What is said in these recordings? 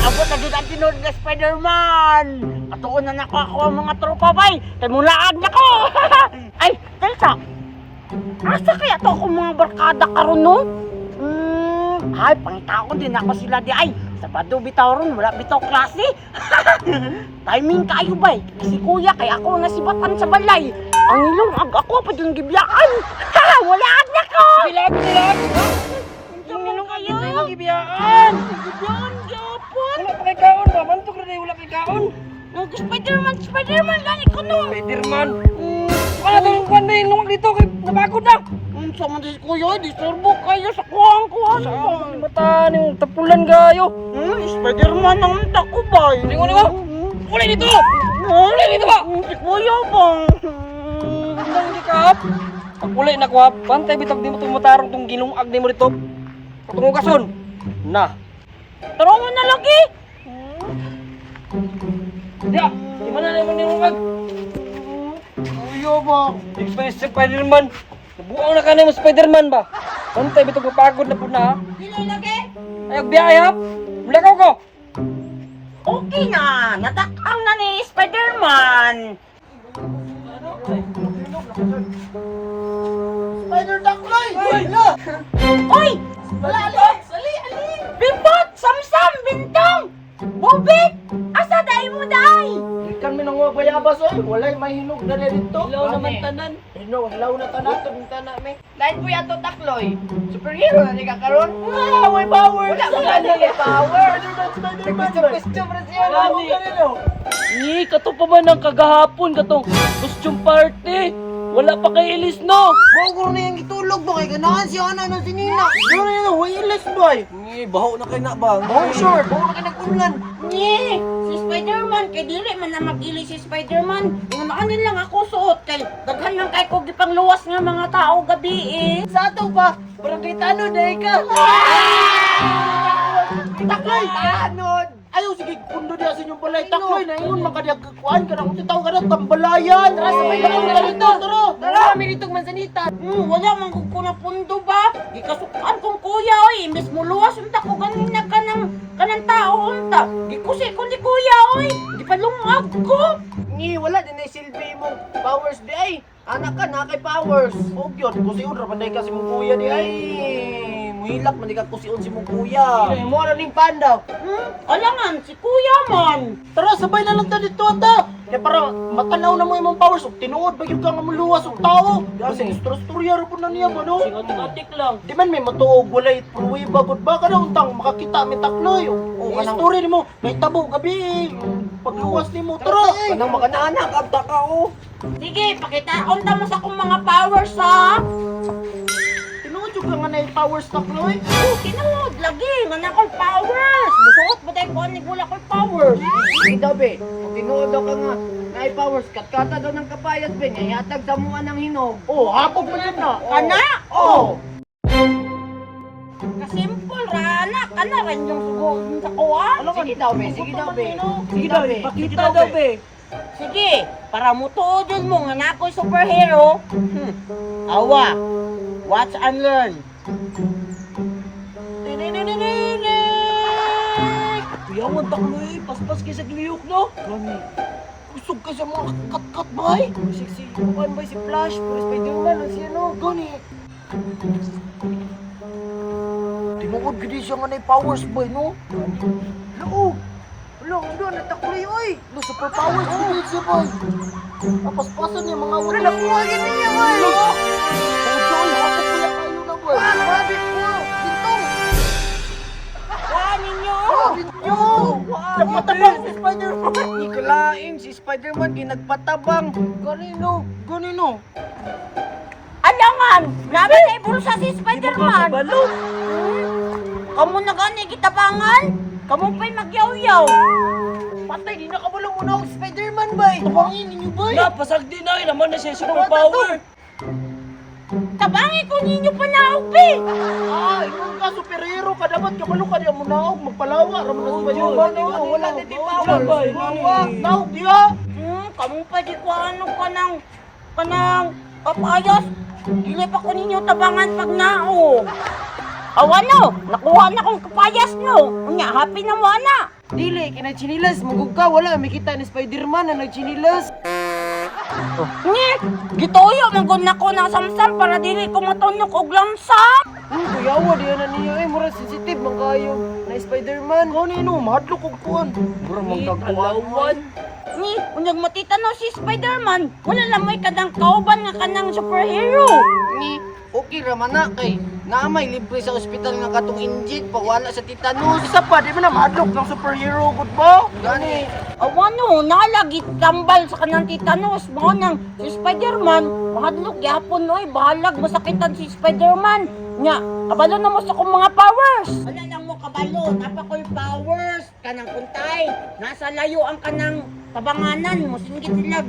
Abot na dito ang tinod na Spider-Man. Katuon na nako ako ang mga tropa bay. Kay mulaag na ko. Ay, Telsa. Asa kaya to akong mga barkada karon no? Ay, pangitaon din ako sila di ay. Sabado bitaw ron, wala bitaw klase. Timing kayo bay. Si kuya kay ako nga sibatan sa balay. Ang ilong ako pa yung gibyaan. Wala na ko. Bilag! Yung ilong kayo. Ang gibiyaan! Gibyaan gyapon. Wala pa kay kaon ba? Mantok na wala kay kaon. Spider-Man gani ko no. Spiderman! Wala tong kwan na yung dito kay napagod na! Unsa man si kuya, disturbo kayo sa kuwang-kuwang. Sa mata yung tapulan gayo! Spider-Man ang dako ba? Lingon mo! Uli dito! Uli dito ba? Si kuya bang? Nang di ka hap! Pag uli na ko hap, pantay bitag di mo tumutarong tong ginungag ni mo dito. Patungugason! Na! Tarungan na lagi. Diya! Di man na naman ginungag! Kuya bang? Spider-Man! Nabuang na ka na yung Spider-Man ba? Pantay bitag mapagod na po na ha? Dili lagi. Ayog biyay hap! Mulakaw ko! Okay na, natakang na ni Spider-Man. Spider-Duckloy! Oy! Sali! Bimbot! Samsam! Bintong! Bobek! Asa dahi mo dahi? Ikan mi nang bayabas oy, walay mahinog na dito. Ilaw naman tanan! Hilaw na tanan. Itong tana me! Lain po yato takloy. Superhero na ni kakaron. Ah, way power. Wala Sa ka kanya na, power. Gusto ra siya. Ni, kato pa man ang kagahapon katong costume party. Wala pa kay Elis no. Bago na yung gitulog ba kay ganahan si Ana na si Nina. Ano na way ilis boy. Ni, baho na kay na bang. Bawo short, bawo na kay nag-unlan. Nye! Si Spider-Man, kay dili man na mag-ili si Spider-Man. Inganakan lang ako suot kay daghan lang kay ko gipangluwas nga mga tao gabi eh. Sa ato ba? Parang kitano dahil ka. Takloy! Tanod! Ayaw, sige, kundo diya sa inyong balay. Takloy, na ingon makadiyagkuhan ka na kung titaw ka na tambalayan. Tara, sabay na kami dito. Tara! Tara, kami ditong mansanita. Wala man ko na pundo ba? Gikasukan kong kuya oy, imbes mo luwas unta ko ganina kanang tao unta. Gikusi ko ni kuya oy, di pa lungag ko. Ni, wala din na silbi mong powers di ay. Anak ka na kay powers. O yun, kusiun ra panday ka si mong kuya di ay. Muhilak man di ka kusiun si mong kuya. Mo na ning pandaw. Alangan si kuya man. Tara, sabay na lang ta dito ata. Kaya para matanaw na mo imong powers ug tinuod ba gyud ka nga muluwas og tao. Kasi istorya ra pud na niya ba no? Atik lang. Di man may matuog walay pruwiba gud ba ka na untang makakita mi takloy. O kanang story nimo may tabo gabi. Pagluwas nimo tara. Kanang makanaanak abta ka o. Sige, pakitaon ta mo sa kong mga powers ha. Tinuod jud ka nga na powers takloy. Tinuod lagi nga na akong powers. Busuot ba tayo ko ni gula ko powers. Sige daw be. Kung tinuod daw ka nga na powers katkata daw ng kapayat be niya yatag damuan ng hinog. Oh, hapog mo yun na. Kana? Oh. Kasimple ra anak, kana rin yung sugot sa kuha. Sige daw be, sige daw be. Sige daw be. Pakita daw be. Sige, para mo tuodon mo nga na ako'y superhero. Awa, watch and learn. Kuyawan takloy, paspas kay sa gliyok no. Gani. Usog ka sa mga kat-kat bay. Si kuan ba si Flash, pero Spider-Man ang siya no. Gani. Tinuod gidi siya nga na powers boy no. Loo. Wala, hindi na takloy oy. No super powers gidi siya boy. Tapos-pasan niya mga wala. Nakuha gini niya boy. Oy, hapot pala kayo na boy. Rabbit mo. Bintong. Kuha ninyo. Yo! Nagpatabang si Spider-Man! Ikalain si Spider-Man ginagpatabang. Ganino? Ganino? Alangan, namin ay bulsa si Spider-Man. Balo. Kamu na gani kitabangan? Kamu pa'y magyaw-yaw. Patay, di nakabalong muna ako Spider-Man ba? Tabangin ninyo ba? Napasagdi na naman na siya super power. Tabangi ko ninyo panaopi. Ah, ikaw ka, superhero ka. Dapat kabalo ka niya munaog. Magpalawa. Raman na Spider-Man. Wala na di power ba? Naog diya. Kamu pa di ko ano kanang papayas. Dili pa ko ninyo tabangan pag naog. Awano, nakuha na kong kapayas no. Unya, happy na mo ana. Dili, kinachinilas, mugug ka, wala, may kita ni Spider-Man na nagchinilas. Ngi, gituyo magod na ko ng samsam para dili ko matunok og lamsam. Kuyawa, diyan na niyo, mura sensitive, man kayo, na Spider-Man. Kanino, mahadlok kong kuhan. Mura mong tagkuhan. Ni, unyag matitano si Spider-Man, wala lang may kadang kauban nga kanang superhero. Ni, okay raman na kay naamay libre sa ospital nga katong inject pa wala sa tetanus. Isa pa, di mo na mahadlok ng superhero, good ba? Gani. Awano, nalagi tambal sa kanang titanos. Mao nang si Spider-Man, mahadlok gyapon oy, bahalag masakitan si Spider-Man. Nya, kabalo na mo sa kong mga powers. Wala lang mo kabalo, napakoy powers. Kanang kuntay, nasa layo ang kanang tabanganan mo, singgit silag.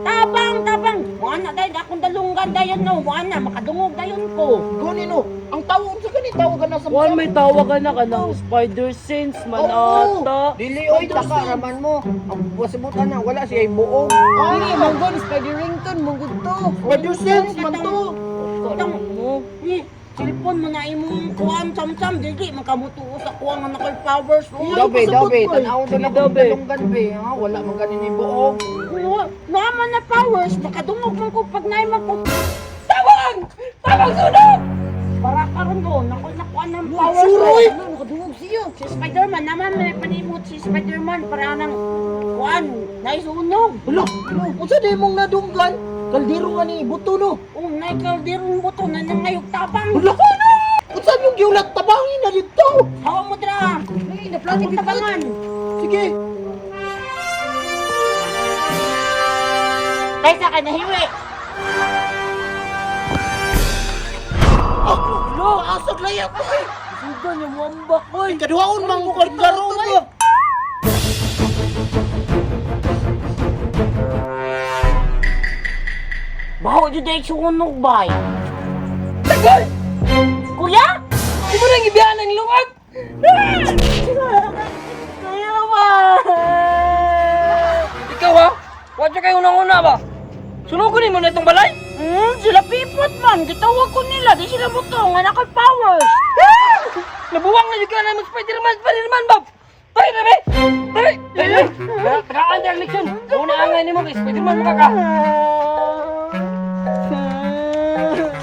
Tabang! Mga na dahil akong dalunggan dayon no, mga na, makadungog dayon ko. Gani no, ang tawag sa gani, tawagan na sa Juan, may tawagan na ka ng spider sense man ata. Dili oy, taka raman mo. Ang pasibutan na, wala siya buong. Dili, manggon, Spider-Rington, manggod to. Spider-Sense, man to. Tang mo, cellphone mo na imong kuhan sam-sam, dili makamutuo sa kuhan nga nakoy powers. Dabe, tanawon to na kung talunggan be. Ha? Wala man ganin ni buong. Naman na powers, makadungog man ko pag naimag ko. Tawag sunog! Para karon ko, nakuha ng powers. Suroy! Nakadungog siya. Si Spider-Man, naman may panimot si Spider-Man para nang kuhan, naisunog. Hala, unsa di mong nadunggan? Kaldero nga ni buto no. Oh, naikaldirong buto na nangayog tabang. Hala ko na! Unsa yung giulat tabangin na dito? Hawa mo dra. Ay, naplani Ang tabangan. Sige. Kaysa ka nahiwi. Lo, asag layak ko eh. Suga niya mwambak, boy. Kaduhaon mang kardaro eh. Baho jud ay sunog bay. Tagal! Kuya? Di mo nang ibiyan ang luwag! Kuya ba? Ikaw ha? Wadya kayo unang-una ba? Sunugunin mo na itong balay? Sila pipot man. Gitawag ko nila. Di sila butong. Nga nakay powers. Nabuwang na yung ka namin Spider-Man, Bob! Tayo na, be! Tayo! Tagaan niya ang leksyon! Una angay ni mo, kay Spider-Man mga ka!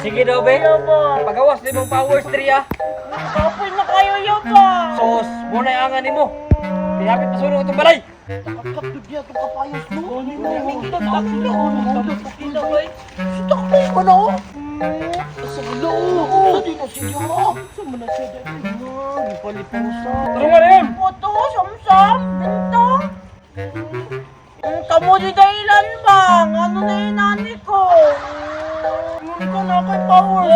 Sige daw, be! Pagawas limang powers 3, ha? Kapoy na kayo yaba. Sos, muna yung angay ni mo! Tiyapit pa sunog itong balay! Kakapit niya itong kapayos no. Takay ko na, oh. Saglo! Sa di na siya! Sa mo na siya dahil. Palipusa! Turo nga na yun! Puto, samsam, bintong. Kamu di dahilan bang? Ano na inani ko? Hindi ka na kay power!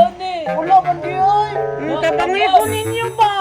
Wala man di ay! Tabangi ko ninyo ba?